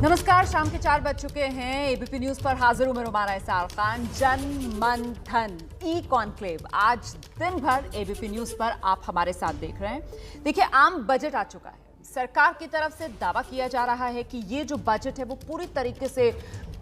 नमस्कार, शाम के 4 बज चुके हैं। एबीपी न्यूज पर हाजिर हूं मैं रुमाना इसार खान। जन मन धन ई कॉन्क्लेव आज दिन भर एबीपी न्यूज पर आप हमारे साथ देख रहे हैं। देखिए, आम बजट आ चुका है। सरकार की तरफ से दावा किया जा रहा है कि ये जो बजट है वो पूरी तरीके से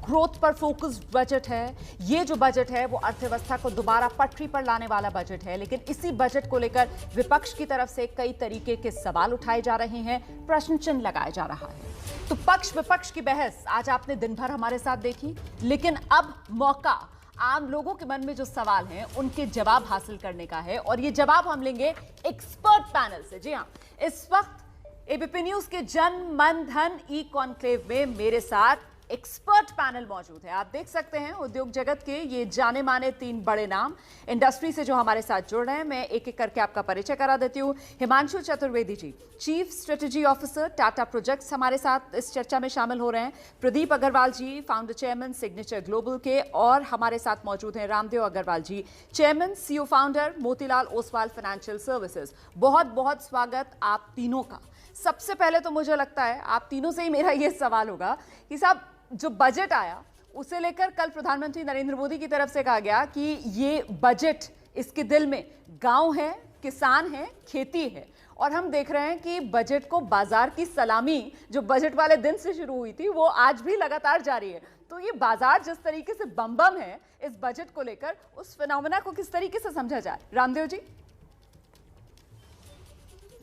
ग्रोथ पर फोकस्ड बजट है। ये जो बजट है वो अर्थव्यवस्था को दोबारा पटरी पर लाने वाला बजट है। लेकिन इसी बजट को लेकर विपक्ष की तरफ से कई तरीके के सवाल उठाए जा रहे हैं, प्रश्न चिन्ह लगाया जा रहा है। तो पक्ष विपक्ष की बहस आज आपने दिन भर हमारे साथ देखी, लेकिन अब मौका आम लोगों के मन में जो सवाल हैं उनके जवाब हासिल करने का है। और ये जवाब हम लेंगे एक्सपर्ट पैनल से। जी हां, इस वक्त एबीपी न्यूज के जन मन धन ई कॉन्क्लेव में मेरे साथ एक्सपर्ट पैनल मौजूद है। आप देख सकते हैं उद्योग जगत के ये जाने माने 3 बड़े नाम इंडस्ट्री से जो हमारे साथ जुड़ रहे हैं। मैं एक एक करके आपका परिचय करा देती हूँ। Himanshu Chaturvedi ji, chief strategy officer Tata projects, हमारे साथ इस चर्चा में शामिल हो रहे हैं। Pradeep Agarwal ji, founder chairman Signature Global के, और हमारे साथ मौजूद हैं Ramdev Agarwal ji, chairman CEO founder Motilal Oswal financial services. बहुत बहुत स्वागत आप तीनों का। सबसे पहले तो मुझे लगता है आप तीनों से ही मेरा ये सवाल होगा कि साहब, जो बजट आया उसे लेकर कल प्रधानमंत्री नरेंद्र मोदी की तरफ से कहा गया कि ये बजट, इसके दिल में गांव है, किसान है, खेती है। और हम देख रहे हैं कि बजट को बाजार की सलामी जो बजट वाले दिन से शुरू हुई थी वो आज भी लगातार जारी है। तो ये बाजार जिस तरीके से बम बम है इस बजट को लेकर, उस फिनोमेना को किस तरीके से समझा जाए? रामदेव जी।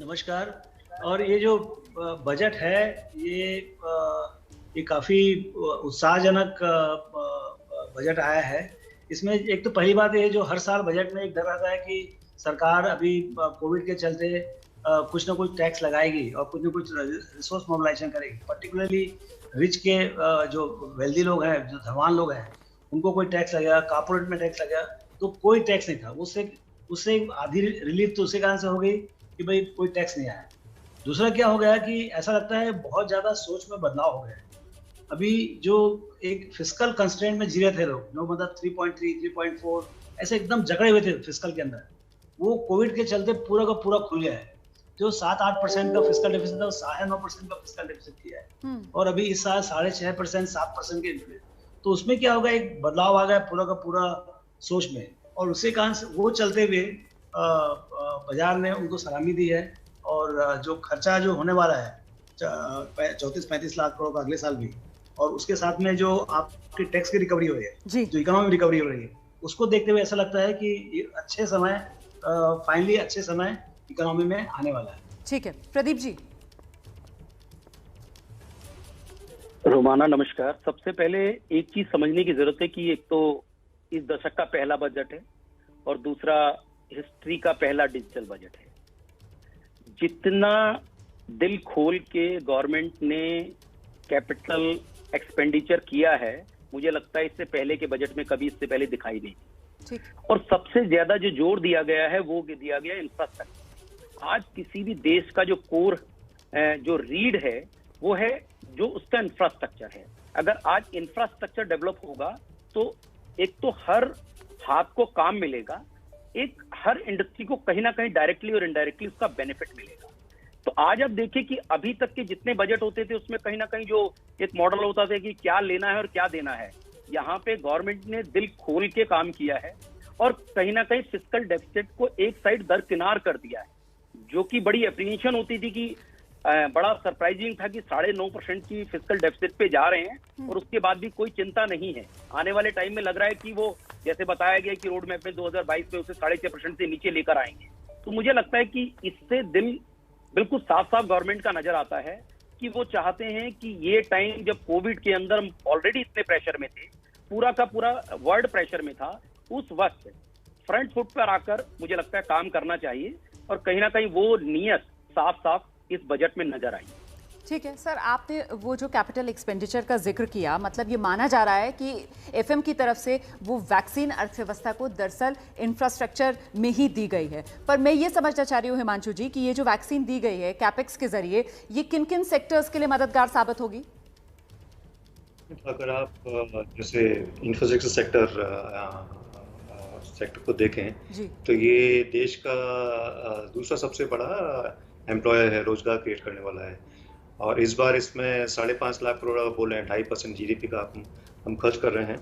नमस्कार। और ये जो बजट है ये काफ़ी उत्साहजनक बजट आया है। इसमें एक तो पहली बात ये है, जो हर साल बजट में एक डर रहता है कि सरकार अभी कोविड के चलते कुछ ना कुछ टैक्स लगाएगी और कुछ ना कुछ रिसोर्स मोबिलाइजेशन करेगी। पर्टिकुलरली रिच के जो वेल्दी लोग हैं, जो धनवान लोग हैं, उनको कोई टैक्स लगेगा, कॉर्पोरेट में टैक्स लगेगा। तो कोई टैक्स नहीं था। उससे आधी रिलीफ तो उसी कारण से हो गई कि भाई कोई टैक्स नहीं आया। दूसरा क्या हो गया कि ऐसा लगता है बहुत ज़्यादा सोच में बदलाव हो गया है। अभी जो एक फिस्कल कंस्ट्रेंट में जी रहे थे लोग, जो मतलब 3.3, 3.4 ऐसे एकदम जकड़े हुए थे फिस्कल के अंदर, वो कोविड के चलते पूरा का पूरा खुल गया है। जो 7-8% का फिस्कल डेफिसिट था, वो 9.5% का फिस्कल डेफिसिट किया है। और अभी इस साल 6.5%, 7% के इन्फ्लेशन। तो उसमें क्या होगा, एक बदलाव आ गया पूरा का पूरा सोच में। और उसी कारण से वो चलते हुए बाजार ने उनको सलामी दी है। और जो खर्चा जो होने वाला है 34-35 लाख करोड़ का अगले साल भी, और उसके साथ में जो आपकी टैक्स की रिकवरी हो रही है, जो इकोनॉमी में रिकवरी हो रही है, उसको देखते हुए ऐसा लगता है कि ये अच्छे समय फाइनली अच्छे समय इकोनॉमी में आने वाला है। ठीक है, प्रदीप जी। रोमाना नमस्कार। सबसे पहले एक चीज समझने की जरूरत है कि एक तो इस दशक का पहला बजट है और दूसरा हिस्ट्री का पहला डिजिटल बजट है। जितना दिल खोल के गवर्नमेंट ने कैपिटल एक्सपेंडिचर किया है, मुझे लगता है इससे पहले के बजट में कभी इससे पहले दिखाई नहीं। और सबसे ज्यादा जो जोर दिया गया है वो दिया गया इंफ्रास्ट्रक्चर। आज किसी भी देश का जो कोर जो रीढ़ है वो है जो उसका इंफ्रास्ट्रक्चर है। अगर आज इंफ्रास्ट्रक्चर डेवलप होगा तो एक तो हर हाथ को काम मिलेगा, एक हर इंडस्ट्री को कहीं ना कहीं डायरेक्टली और इनडायरेक्टली उसका बेनिफिट मिलेगा। तो आज आप देखिए कि अभी तक के जितने बजट होते थे उसमें कहीं ना कहीं जो एक मॉडल होता था कि क्या लेना है और क्या देना है, यहाँ पे गवर्नमेंट ने दिल खोल के काम किया है और कहीं ना कहीं फिस्कल डेफिसिट को एक साइड दरकिनार कर दिया है। जो कि बड़ी एप्रीहेंशन होती थी कि बड़ा सरप्राइजिंग था कि 9.5% की फिस्कल डेफिसिट पे जा रहे हैं और उसके बाद भी कोई चिंता नहीं है। आने वाले टाइम में लग रहा है कि वो जैसे बताया गया कि रोड मैप में 2022 में उसे 6.5% से नीचे लेकर आएंगे। तो मुझे लगता है कि इससे दिल बिल्कुल साफ साफ गवर्नमेंट का नजर आता है कि वो चाहते हैं कि ये टाइम जब कोविड के अंदर हम ऑलरेडी इतने प्रेशर में थे, पूरा का पूरा वर्ल्ड प्रेशर में था, उस वक्त फ्रंट फुट पर आकर मुझे लगता है काम करना चाहिए और कहीं ना कहीं वो नीयत साफ साफ इस बजट में नजर आई। ठीक है सर, आपने वो जो कैपिटल एक्सपेंडिचर का जिक्र किया, मतलब ये माना जा रहा है कि एफएम की तरफ से वो वैक्सीन अर्थव्यवस्था को दरअसल इंफ्रास्ट्रक्चर में ही दी गई है। पर मैं ये समझना चाह रही हूँ हिमांशु जी कि ये जो वैक्सीन दी गई है कैपेक्स के जरिए, ये किन किन सेक्टर्स के लिए मददगार साबित होगी? अगर आप जैसे इंफ्रास्ट्रक्चर सेक्टर को देखें तो ये देश का दूसरा सबसे बड़ा एम्प्लॉयर है, रोजगार क्रिएट करने वाला है। और इस बार इसमें 5.5 लाख करोड़ बोल रहे हैं, 2.5% GDP का हम खर्च कर रहे हैं।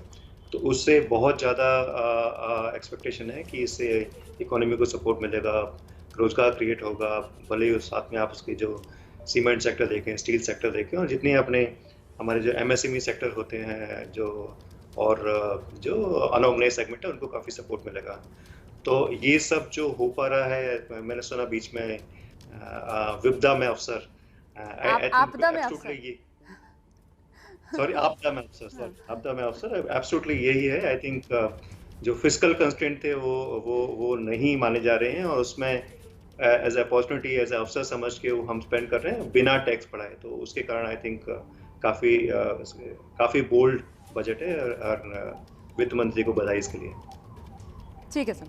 तो उससे बहुत ज़्यादा एक्सपेक्टेशन है कि इससे इकोनॉमी को सपोर्ट मिलेगा, रोजगार क्रिएट होगा। भले ही साथ में आप उसके जो सीमेंट सेक्टर देखें, स्टील सेक्टर देखें, और जितने अपने हमारे जो MSME सेक्टर होते हैं जो और जो अनऑर्गेनाइज सेगमेंट है, उनको काफ़ी सपोर्ट मिलेगा। तो ये सब जो हो पा रहा है, मैंने सुना बीच में विपदा में अवसर, आपदा में अवसर, सॉरी आपदा में अवसर, आपदा में अवसर, एब्सोल्युटली यही है। आई थिंक जो फिस्कल कंस्ट्रेंट थे वो नहीं माने जा रहे हैं, और उसमें एज अपॉर्चुनिटी, एज अवसर समझ के वो हम स्पेंड कर रहे हैं बिना टैक्स बढ़ाए। तो उसके कारण आई थिंक काफी बोल्ड बजट है, और वित्त मंत्री को बधाई इसके लिए। ठीक है सर,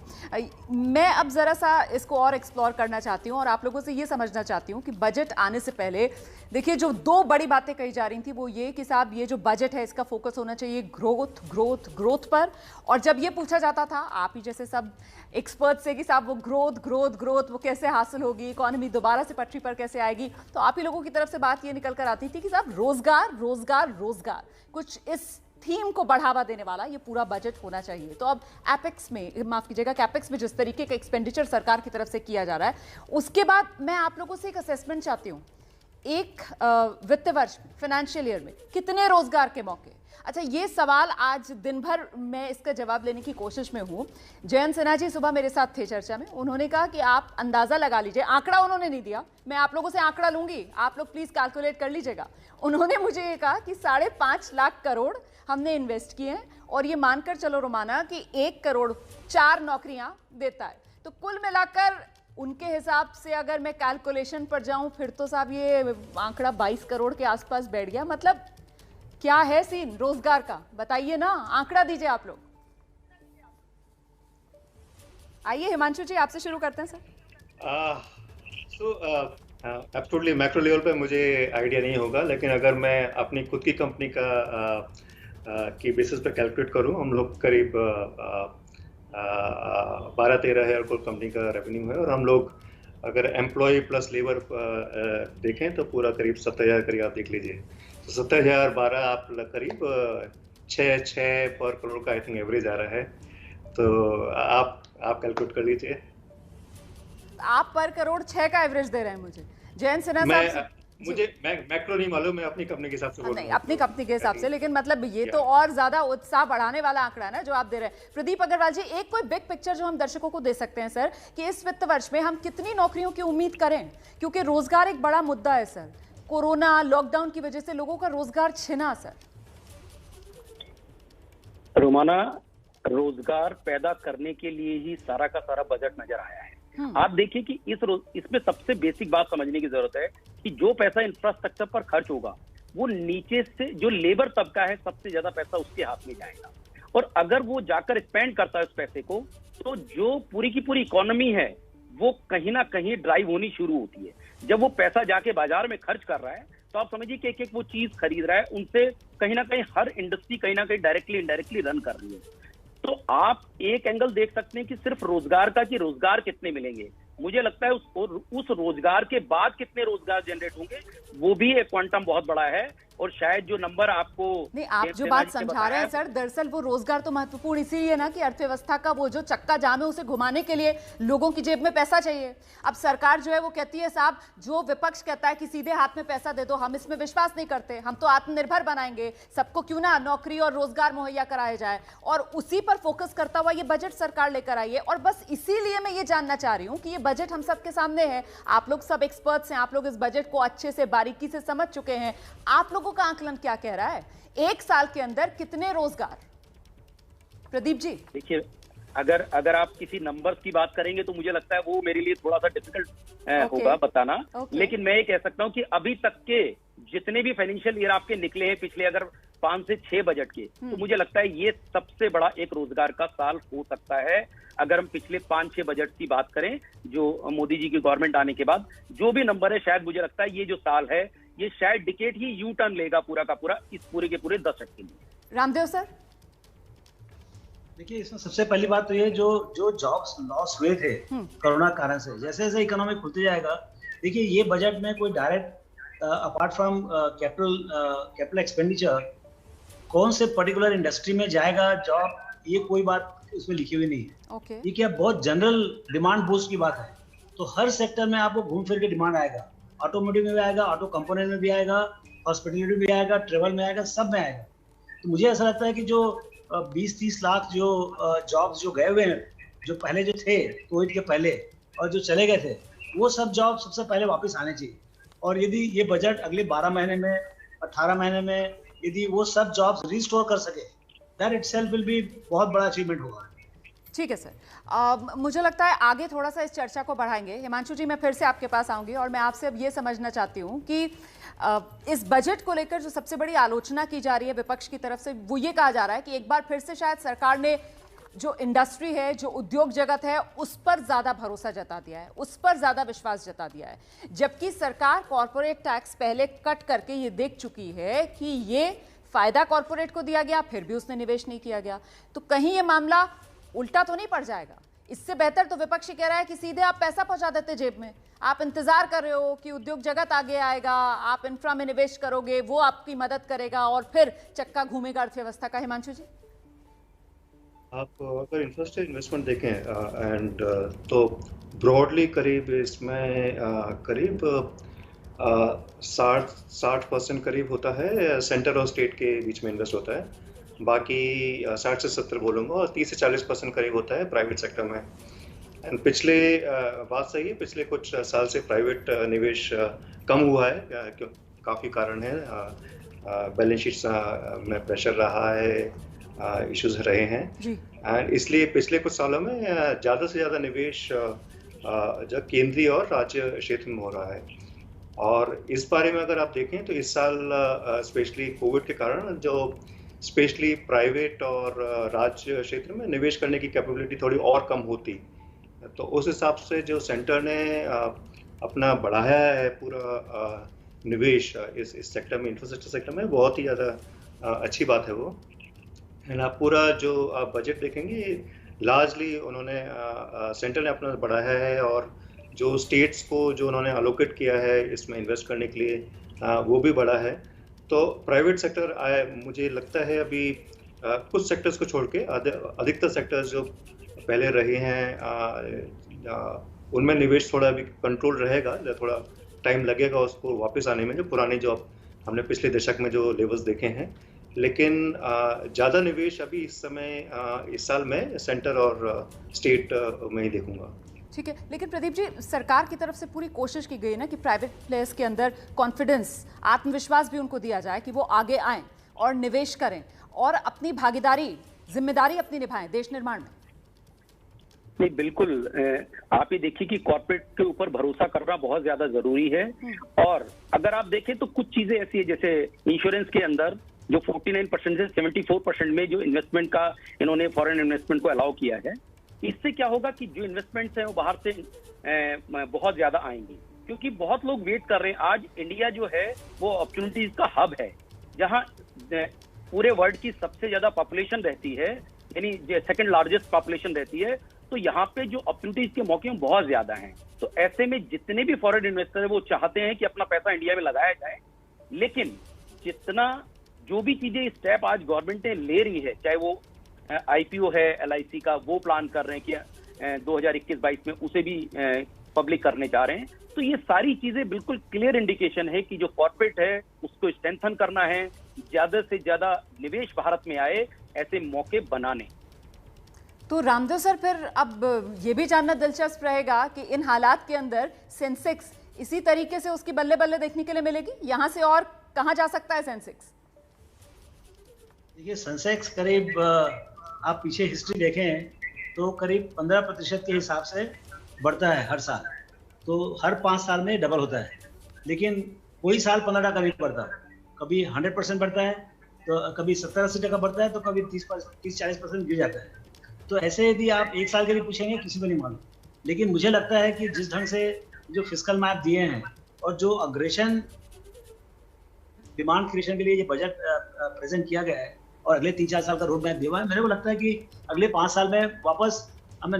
मैं अब जरा सा इसको और एक्सप्लोर करना चाहती हूँ और आप लोगों से ये समझना चाहती हूँ कि बजट आने से पहले देखिए जो दो बड़ी बातें कही जा रही थी वो ये कि साहब ये जो बजट है इसका फोकस होना चाहिए ग्रोथ ग्रोथ ग्रोथ पर। और जब ये पूछा जाता था आप ही जैसे सब एक्सपर्ट से कि साहब वो ग्रोथ ग्रोथ ग्रोथ वो कैसे हासिल होगी, इकोनॉमी दोबारा से पटरी पर कैसे आएगी, तो आप ही लोगों की तरफ से बात ये निकल कर आती थी कि साहब रोजगार रोजगार रोजगार, कुछ इस थीम को बढ़ावा देने वाला ये पूरा बजट होना चाहिए। तो अब एपेक्स में, माफ कीजिएगा, कैपेक्स में जिस तरीके का एक्सपेंडिचर सरकार की तरफ से किया जा रहा है, उसके बाद मैं आप लोगों से एक असेसमेंट चाहती हूँ, एक वित्त वर्ष फाइनेंशियल ईयर में कितने रोजगार के मौके। अच्छा, ये सवाल आज दिन भर मैं इसका जवाब लेने की कोशिश में हूँ। जयंत सिन्हा जी सुबह मेरे साथ थे चर्चा में, उन्होंने कहा कि आप अंदाजा लगा लीजिए, आंकड़ा उन्होंने नहीं दिया, मैं आप लोगों से आंकड़ा लूंगी, आप लोग प्लीज कैलकुलेट कर लीजिएगा। उन्होंने मुझे ये कहा कि 5.5 लाख करोड़ हमने इन्वेस्ट किए हैं, और ये मानकर चलो रोमाना कि 1 करोड़ 4 नौकरियां देता है। तो कुल मिलाकर उनके हिसाब से अगर मैं कैलकुलेशन पर जाऊं फिर तो साहब ये आंकड़ा 22 करोड़ के आसपास बैठ गया। मतलब क्या है सीन रोजगार का, बताइए ना, आंकड़ा दीजिए आप लोग। आइए हिमांशु जी आपसे शुरू करते हैं सर। एब्सोल्युटली मैक्रो लेवल पे मुझे आइडिया नहीं होगा, लेकिन अगर मैं अपनी खुद की कंपनी का की बेसिस पे कैलकुलेट करूं, हम लोग करीब 12-13 हज़ार कुल कंपनी का रेवेन्यू है, और हम लोग अगर एम्प्लॉय प्लस लेबर देखें तो पूरा करीब 70,000 करीब आप देख लीजिए। तो 70,000 12 आप करीब 6 पर करोड़ का आई थिंक एवरेज आ रहा है। तो आप साहब कर लीजिए। आप पर करोड़ 6 का एवरेज दे रहे हैं मुझे। जयंत सिन्हा साहब, मुझे मैक्रो नहीं मालूम, मैं अपनी कंपनी के हिसाब से बोल रहा हूं। नहीं, अपनी कंपनी के हिसाब से, लेकिन मतलब ये तो और ज्यादा उत्साह बढ़ाने वाला आंकड़ा है ना जो आप दे रहे हैं। प्रदीप अग्रवाल जी, एक कोई बिग पिक्चर जो हम दर्शकों को दे सकते हैं सर, कि इस वित्त वर्ष में हम कितनी नौकरियों की उम्मीद करें, क्योंकि रोजगार एक बड़ा मुद्दा है सर। कोरोना लॉकडाउन की वजह से लोगों का रोजगार छिना सर। रोमाना, रोजगार पैदा करने के लिए ही सारा का सारा बजट नजर आया है। आप देखिए कि इसमें सबसे बेसिक बात समझने की जरूरत है कि जो पैसा इंफ्रास्ट्रक्चर पर खर्च होगा वो नीचे से जो लेबर तबका है सबसे ज्यादा पैसा उसके हाथ में जाएगा, और अगर वो जाकर स्पेंड करता है उस पैसे को, तो जो पूरी की पूरी इकोनॉमी है वो कहीं ना कहीं ड्राइव होनी शुरू होती है। जब वो पैसा जाके बाजार में खर्च कर रहा है तो आप समझिए कि एक एक वो चीज खरीद रहा है, उनसे कहीं ना कहीं हर इंडस्ट्री कहीं ना कहीं डायरेक्टली इनडायरेक्टली रन कर रही है। तो आप एक एंगल देख सकते हैं कि सिर्फ रोजगार का, कि रोजगार कितने मिलेंगे। मुझे लगता है उस रोजगार के बाद कितने रोजगार जनरेट होंगे वो भी एक क्वांटम बहुत बड़ा है, और शायद जो नंबर आपको नहीं, आप जो बात समझा रहे हैं सर, दरअसल वो रोजगार तो महत्वपूर्ण इसीलिए ना कि अर्थव्यवस्था का वो जो चक्का जाम है उसे घुमाने के लिए लोगों की जेब में पैसा चाहिए। अब सरकार जो है वो कहती है साहब, जो विपक्ष कहता है कि सीधे हाथ में पैसा दे दो, हम इसमें विश्वास नहीं करते, हम तो आत्मनिर्भर बनाएंगे, सबको क्यों ना नौकरी और रोजगार मुहैया कराया जाए, और उसी पर फोकस करता हुआ ये बजट सरकार लेकर आई है। और बस इसीलिए मैं ये जानना चाह रही हूँ कि ये बजट हम सबके सामने है, आप लोग सब एक्सपर्ट्स हैं, आप लोग इस बजट को अच्छे से बारीकी से समझ चुके हैं, आप लोगों का आंकलन क्या कह रहा है, 1 साल के अंदर कितने रोजगार? प्रदीप जी देखिए, अगर आप किसी नंबर्स की बात करेंगे तो मुझे लगता है वो मेरे लिए थोड़ा सा डिफिकल्ट होगा बताना, लेकिन मैं ये कह सकता हूं कि अभी तक के जितने भी फाइनेंशियल ईयर आपके निकले हैं पिछले अगर 5 से 6 बजट के, तो मुझे लगता है ये सबसे बड़ा एक रोजगार का साल हो सकता है। अगर हम पिछले 5-6 बजट की बात करें जो मोदी जी की गवर्नमेंट आने के बाद, जो भी नंबर है, शायद मुझे लगता है ये जो साल है ये शायद डिकेड ही यू टर्न लेगा पूरा का पूरा इस पूरे के पूरे दशक के लिए। रामदेव सर, देखिए इसमें सबसे पहली बात तो ये जो जॉब्स लॉस हुए थे कोरोना कारण से, जैसे जैसे इकोनॉमी खुलती जाएगा, देखिए ये बजट में कोई direct apart from capital expenditure कौन से पर्टिकुलर इंडस्ट्री में जाएगा जॉब, ये कोई बात उसमें लिखी हुई नहीं है। ये क्या बहुत जनरल डिमांड बूस्ट की बात है। तो हर सेक्टर में आपको घूम फिर के डिमांड आएगा, ऑटोमोटिव में भी आएगा, ऑटो कंपोनेंट में भी आएगा, हॉस्पिटलिटी भी आएगा, ट्रेवल में आएगा, सब में आएगा। तो मुझे ऐसा लगता है कि जो 20-30 लाख जो जॉब्स जो गए हुए हैं, जो पहले जो थे कोविड के पहले और जो चले गए थे, वो सब जॉब सबसे पहले वापस आने चाहिए। और यदि ये बजट अगले 12 महीने में, 18 महीने में यदि वो सब जॉब्स रिस्टोर कर सके, दैट इटसेल्फ विल बी बहुत बड़ा अचीवमेंट होगा। ठीक है सर, मुझे लगता है आगे थोड़ा सा इस चर्चा को बढ़ाएंगे। हिमांशु जी, मैं फिर से आपके पास आऊंगी और मैं आपसे अब ये समझना चाहती हूँ कि इस बजट को लेकर जो सबसे बड़ी आलोचना की जा रही है विपक्ष की तरफ से, वो ये कहा जा रहा है कि एक बार फिर से शायद सरकार ने जो इंडस्ट्री है, जो उद्योग जगत है, उस पर ज्यादा भरोसा जता दिया है, उस पर ज्यादा विश्वास जता दिया है, जबकि सरकार कॉर्पोरेट टैक्स पहले कट करके ये देख चुकी है कि ये फायदा कॉर्पोरेट को दिया गया, फिर भी उसने निवेश नहीं किया गया। तो कहीं ये मामला उल्टा तो नहीं पड़ जाएगा? इससे बेहतर तो विपक्ष कह रहा है कि सीधे आप पैसा पहुंचा देते जेब में। आप इंतजार कर रहे हो कि उद्योग जगत आगे आएगा, आप इंफ्रा में निवेश करोगे, वो आपकी मदद करेगा और फिर चक्का घूमेगा अर्थव्यवस्था का। हिमांशु जी, आप अगर इंफ्रास्ट्रक्चर इन्वेस्टमेंट देखें तो ब्रॉडली करीब इसमें करीब 60% करीब होता है सेंटर और स्टेट के बीच में इन्वेस्ट होता है। बाकी 60 से 70 बोलूँगा, और 30 से 40% करीब होता है प्राइवेट सेक्टर में। एंड पिछले बात सही है, पिछले कुछ साल से प्राइवेट निवेश कम हुआ है, काफ़ी कारण है। बैलेंस शीट में प्रेशर रहा है, इश्यूज रहे हैं, एंड इसलिए पिछले कुछ सालों में ज़्यादा से ज़्यादा निवेश जो केंद्रीय और राज्य क्षेत्र में हो रहा है। और इस बारे में अगर आप देखें तो इस साल स्पेशली कोविड के कारण जो स्पेशली प्राइवेट और राज्य क्षेत्र में निवेश करने की कैपेबिलिटी थोड़ी और कम होती, तो उस हिसाब से जो सेंटर ने अपना बढ़ाया है पूरा निवेश इस सेक्टर में, इंफ्रास्ट्रक्चर सेक्टर में, बहुत ही ज़्यादा अच्छी बात है वो। एंड आप पूरा जो आप बजट देखेंगे, लार्जली उन्होंने सेंटर ने अपना बढ़ाया है, और जो स्टेट्स को जो उन्होंने अलोकेट किया है इसमें इन्वेस्ट करने के लिए वो भी बढ़ा है। तो प्राइवेट सेक्टर मुझे लगता है अभी कुछ सेक्टर्स को छोड़ के अधिकतर सेक्टर्स जो पहले रहे हैं उनमें निवेश थोड़ा अभी कंट्रोल रहेगा, थोड़ा टाइम लगेगा उसको वापस आने में, जो पुराने जो हमने पिछले दशक में जो लेवल्स देखे हैं। लेकिन ज़्यादा निवेश अभी इस समय इस साल में सेंटर और स्टेट में ही देखूंगा। ठीक है, लेकिन प्रदीप जी, सरकार की तरफ से पूरी कोशिश की गई ना कि प्राइवेट प्लेयर्स के अंदर कॉन्फिडेंस, आत्मविश्वास भी उनको दिया जाए कि वो आगे आएं और निवेश करें और अपनी भागीदारी, जिम्मेदारी अपनी निभाएं देश निर्माण में। नहीं, बिल्कुल। आप ये देखिए कि कॉर्पोरेट के ऊपर भरोसा करना बहुत ज्यादा जरूरी है। और अगर आप देखें तो कुछ चीजें ऐसी है, जैसे इंश्योरेंस के अंदर जो 49% से 74% में जो इन्वेस्टमेंट का इन्होंने फॉरेन इन्वेस्टमेंट को अलाउ किया है, इससे क्या होगा कि जो इन्वेस्टमेंट्स हैं वो बाहर से बहुत ज्यादा आएंगी, क्योंकि बहुत लोग वेट कर रहे हैं। आज इंडिया जो है वो अपॉर्चुनिटीज का हब है, जहां पूरे वर्ल्ड की सबसे ज्यादा पॉपुलेशन रहती है, यानी सेकंड लार्जेस्ट पॉपुलेशन रहती है। तो यहाँ पे जो अपॉर्चुनिटीज के मौके बहुत ज्यादा हैं। तो ऐसे में जितने भी फॉरेन इन्वेस्टर है वो चाहते हैं कि अपना पैसा इंडिया में लगाया जाए। लेकिन जितना जो भी चीजें स्टेप आज गवर्नमेंट ने ले रही है, चाहे वो IPO है LIC का, वो प्लान कर रहे हैं कि 2021-22 में उसे भी पब्लिक करने जा रहे हैं, तो ये सारी चीजें बिल्कुल क्लियर इंडिकेशन है कि जो कॉर्पोरेट है उसको स्ट्रेंथन करना है, ज्यादा से ज्यादा निवेश भारत में आए, ऐसे मौके बनाने। तो रामदेव सर, फिर अब ये भी जानना दिलचस्प रहेगा कि इन हालात के अंदर सेंसेक्स इसी तरीके से उसकी बल्ले बल्ले देखने के लिए मिलेगी, यहां से और कहां जा सकता है सेंसेक्स? देखिए, सेंसेक्स करीब आप पीछे हिस्ट्री देखें तो करीब 15% के हिसाब से बढ़ता है हर साल। तो हर 5 साल में डबल होता है, लेकिन कोई साल 15% नहीं बढ़ता। कभी 100% बढ़ता है, तो कभी 70-80% बढ़ता है, तो कभी 30-40% गिर जाता है। तो ऐसे यदि आप एक साल के लिए पूछेंगे, किसी को नहीं मालूम। लेकिन मुझे लगता है कि जिस ढंग से जो फिस्कल मैप दिए हैं और जो अग्रेशन डिमांड क्रिएशन के लिए ये बजट प्रेजेंट किया गया है और अगले 3-4 साल का रोड मैप दिया हुआ है, मेरे को लगता है कि अगले 5 साल में वापस हमें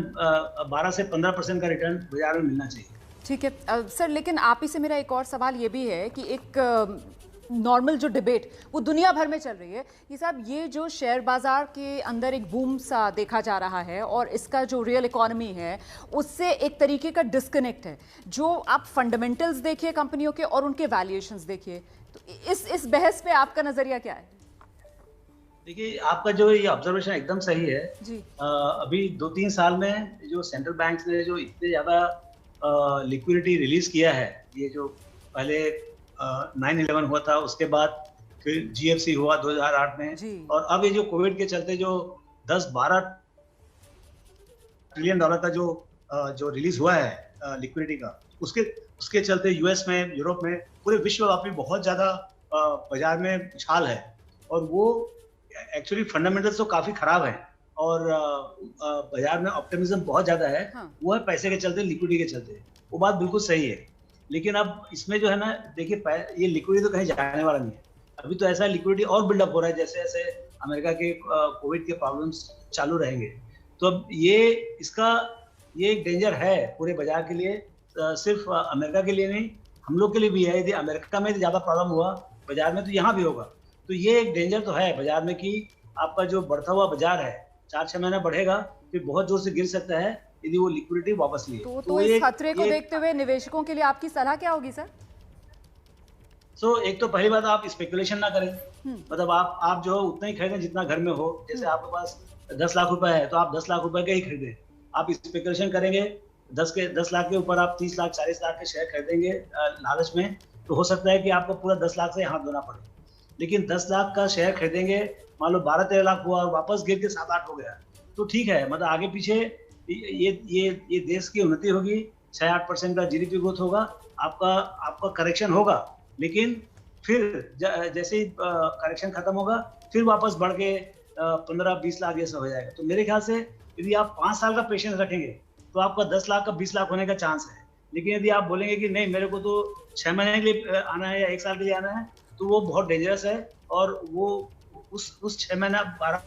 12 से 15% का रिटर्न बाजार में मिलना चाहिए। ठीक है सर, लेकिन आप ही से मेरा एक और सवाल ये भी है कि एक नॉर्मल जो डिबेट वो दुनिया भर में चल रही है कि साहब ये जो शेयर बाजार के अंदर एक बूम सा देखा जा रहा है और इसका जो रियल इकोनॉमी है उससे एक तरीके का डिस्कनेक्ट है। जो आप फंडामेंटल्स देखिए कंपनियों के और उनके वैल्यूएशंस देखिए, तो इस बहस पे आपका नजरिया क्या है? देखिए, आपका जो ये ऑब्जर्वेशन एकदम सही है जी। अभी 2-3 साल में जो सेंट्रल बैंक्स ने जो इतने ज्यादा लिक्विडिटी रिलीज किया है, ये जो पहले 9/11 हुआ था, उसके बाद फिर GFC हुआ 2008 में, और अब ये जो कोविड के चलते जो 10-12 ट्रिलियन डॉलर का जो रिलीज हुआ है लिक्विडिटी का, उसके चलते यूएस में, यूरोप में, पूरे विश्वव्यापी बहुत ज्यादा बाजार में उछाल है। और वो एक्चुअली फंडामेंटल्स तो काफी खराब है और बाजार में ऑप्टिमिज्म बहुत ज्यादा है। हाँ। वो है पैसे के चलते, लिक्विडिटी के चलते। वो बात बिल्कुल सही है, लेकिन अब इसमें जो है ना, देखिए ये लिक्विडिटी तो कहीं जाने वाला नहीं है। अभी तो ऐसा लिक्विडिटी और बिल्डअप हो रहा है जैसे जैसे अमेरिका के कोविड के प्रॉब्लम्स चालू रहेंगे। तो अब ये एक डेंजर है पूरे बाजार के लिए, सिर्फ अमेरिका के लिए नहीं, हम लोग के लिए भी है। यदि अमेरिका में ज्यादा प्रॉब्लम हुआ बाजार में, तो यहाँ भी होगा। तो ये एक डेंजर तो है बाजार में कि आपका जो बढ़ता हुआ बाजार है 4-6 महीना बढ़ेगा, फिर बहुत जोर से गिर सकता है यदि वो लिक्विडिटी वापस लिए। तो इस खतरे को देखते हुए निवेशकों के लिए आपकी सलाह क्या होगी सर? एक तो पहली बात, आप स्पेकुलेशन ना करें। मतलब आप जो उतना ही खरीदें जितना घर में हो। जैसे आपके पास 10 लाख रुपए है तो आप 10 लाख रुपए के ही खरीदें। आप स्पेकुलेशन करेंगे 10 लाख के ऊपर, आप 30 लाख 40 लाख के शेयर खरीदेंगे लालच में, तो हो सकता है कि आपको पूरा 10 लाख से हाथ धोना पड़े। लेकिन 10 लाख का शेयर खरीदेंगे, मान लो 12-13 लाख हुआ और वापस गिर के 7-8 हो गया, तो ठीक है। मतलब आगे पीछे ये देश की उन्नति होगी, 6-8% का GDP ग्रोथ होगा, आपका करेक्शन होगा, लेकिन फिर जैसे ही करेक्शन खत्म होगा फिर वापस बढ़ के 15-20 लाख जैसा हो जाएगा। तो मेरे ख्याल से यदि आप 5 साल का पेशेंस रखेंगे तो आपका 10 लाख का 20 लाख होने का चांस है। लेकिन यदि आप बोलेंगे कि नहीं, मेरे को तो 6 महीने के लिए आना है या 1 साल के लिए आना है, तो वो बहुत डेंजरस है। और वो उस 6 महीना 12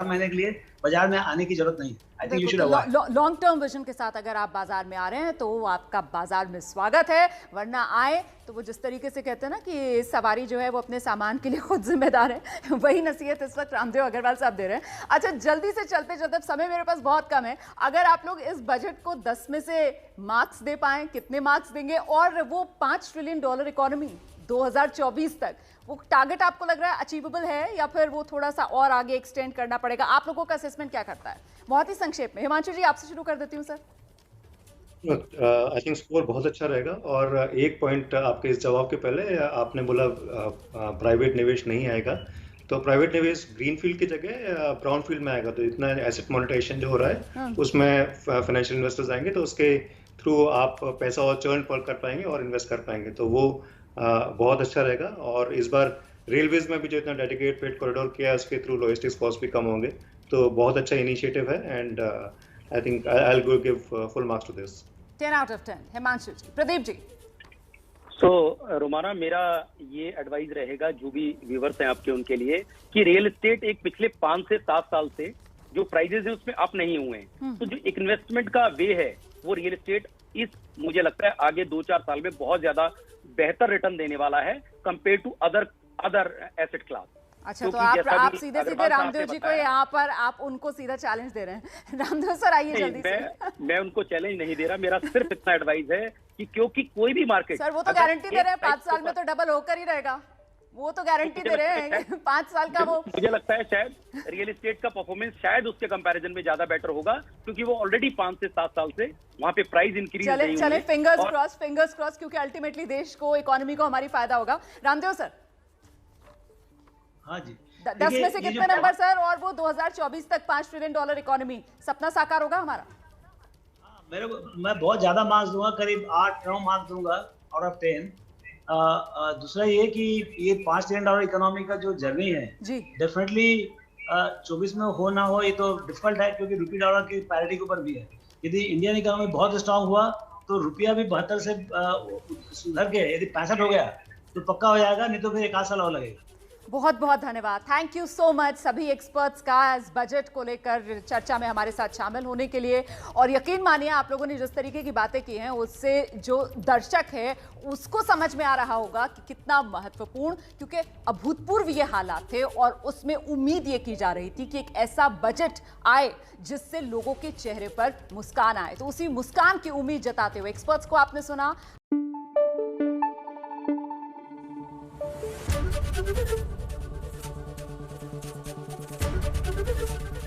महीने के लिए बाजार में आने की जरूरत नहीं है। I think you should avoid. Long term vision के साथ अगर आप बाजार में आ रहे हैं तो आपका बाजार में स्वागत है, वरना आए तो वो जिस तरीके से कहते हैं ना कि सवारी जो है वो अपने सामान के लिए खुद जिम्मेदार है, वही नसीहत इस वक्त रामदेव अग्रवाल साहब दे रहे हैं। अच्छा, जल्दी से चलते चलते, समय मेरे पास बहुत कम है, अगर आप लोग इस बजट को 10 में से मार्क्स दे पाए, कितने मार्क्स देंगे? और वो $5 ट्रिलियन इकोनॉमी 2024 तक, वो टारगेट आपको लग रहा है अचीवेबल है या फिर वो थोड़ा सा और आगे एक्सटेंड करना पड़ेगा? आप लोगों का असेसमेंट क्या करता है? बहुत ही संक्षेप में हिमांशु जी, आपसे शुरू कर देती हूँ सर। आई थिंक स्कोर बहुत अच्छा रहेगा। और एक पॉइंट आपके इस जवाब के पहले, आपने बोला प्राइवेट निवेश नहीं आएगा, तो प्राइवेट निवेश ग्रीनफील्ड की जगह ब्राउनफील्ड में आएगा। तो इतना एसेट मोनेटाइजेशन जो हो रहा है उसमें फाइनेंशियल इन्वेस्टर्स आएंगे, तो उसके थ्रू आप पैसा और चर्न कर पाएंगे और इन्वेस्ट कर पाएंगे, तो वो बहुत अच्छा रहेगा। और इस बार रेलवेज में भी जो इतना डेडिकेटेड फ्रेट कॉरिडोर किया है, उसके थ्रू लॉजिस्टिक्स कॉस्ट भी कम होंगे, तो बहुत अच्छा इनिशिएटिव है। And I think I will give full marks to this. 10 out of 10। Himanshu ji. Pradeep ji. Romana, मेरा ये एडवाइस रहेगा जो भी व्यूवर्स हैं आपके, उनके लिए, कि रियल एस्टेट एक पिछले 5 से 7 साल से जो प्राइजेस हैं उसमें अप नहीं हुए हैं, तो जो एक इन्वेस्टमेंट का वे है वो रियल एस्टेट मुझे लगता है आगे 2-4 साल में बहुत ज्यादा बेहतर रिटर्न देने वाला है compare to other asset class. अच्छा, तो आप सीधे रामदेव जी को यहाँ पर आप उनको सीधा चैलेंज दे रहे हैं। रामदेव सर आइए जल्दी से। मैं उनको चैलेंज नहीं दे रहा, मेरा सिर्फ इतना एडवाइस है कि क्योंकि कोई भी मार्केट, सर वो तो गारंटी दे रहे हैं 5 साल में तो डबल होकर ही रहेगा, वो तो गारंटी दे रहे हैं 5 साल का। वो मुझे लगता है शायद रियल एस्टेट का परफॉर्मेंस शायद उसके कंपैरिजन में ज्यादा बेटर होगा, क्योंकि वो ऑलरेडी 5 से 7 साल से वहाँ पे प्राइस इंक्रीज नहीं हुई है। चले फिंगर्स क्रॉस, क्योंकि अल्टीमेटली देश को, इकोनॉमी को हमारी फायदा होगा। रामदेव सर। हाँ जी, 10 में से कितने नंबर सर? और वो 2024 तक $5 ट्रिलियन इकोनॉमी, सपना साकार होगा हमारा? मैं बहुत ज्यादा मार्क्स दूंगा, करीब 8-9 मार्क्स दूंगा आउट ऑफ 10। दूसरा ये कि ये $5 ट्रिलियन इकोनॉमी का जो जर्नी है, डेफिनेटली 24 में हो ना हो ये तो डिफिकल्ट है, क्योंकि रुपये डॉलर की पैरिटी के ऊपर भी है। यदि इंडियन इकोनॉमी बहुत स्ट्रांग हुआ तो रुपया भी 72 से सुधर के यदि 65 हो गया तो पक्का हो जाएगा, नहीं तो फिर 1 आध साल और लगेगा। बहुत बहुत धन्यवाद, थैंक यू सो मच सभी एक्सपर्ट्स का इस बजट को लेकर चर्चा में हमारे साथ शामिल होने के लिए। और यकीन मानिए आप लोगों ने जिस तरीके की बातें की हैं उससे जो दर्शक है उसको समझ में आ रहा होगा कि कितना महत्वपूर्ण, क्योंकि अभूतपूर्व ये हालात थे और उसमें उम्मीद ये की जा रही थी कि एक ऐसा बजट आए जिससे लोगों के चेहरे पर मुस्कान आए। तो उसी मुस्कान की उम्मीद जताते हुए एक्सपर्ट्स को आपने सुना।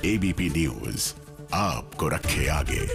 एबीपी न्यूज आपको रखे आगे।